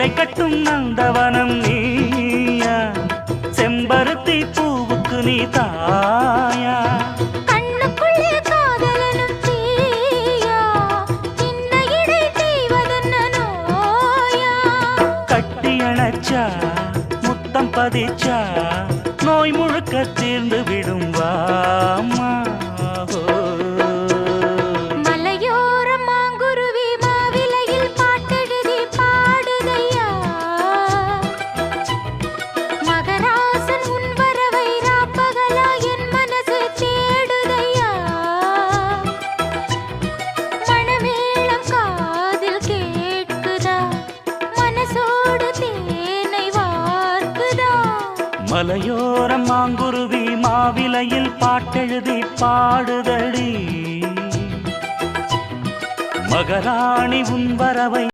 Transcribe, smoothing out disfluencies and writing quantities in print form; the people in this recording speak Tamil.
சேலை கட்டும் நந்தவனம் நீயா, செம்பருத்தி பூவுக்கு நீ தாயா, கண்ணுக்குள்ளே காதலனும் தீயா, சின்ன இடை தீவதென்ன நோயா, கட்டி அணைச்சா முத்தம் பதிச்சா நோய் முழுக்க தீர்ந்து விடும் வாமா. மலையோரம் மாங்குருவி மாவிலையில் பாட்டெழுதி பாடுதையா, மகராசன் உன் வரவை ராப்பகலா என் மனசு தேடுதையா, மணமேளம் காதில் கேட்குதா, மனசோடு தேனை வார்க்குதா. மலையோரம் மாங்குருவி மாவிலையில் பாட்டெழுதி பாடுதடி, மகராணி உன் வரவை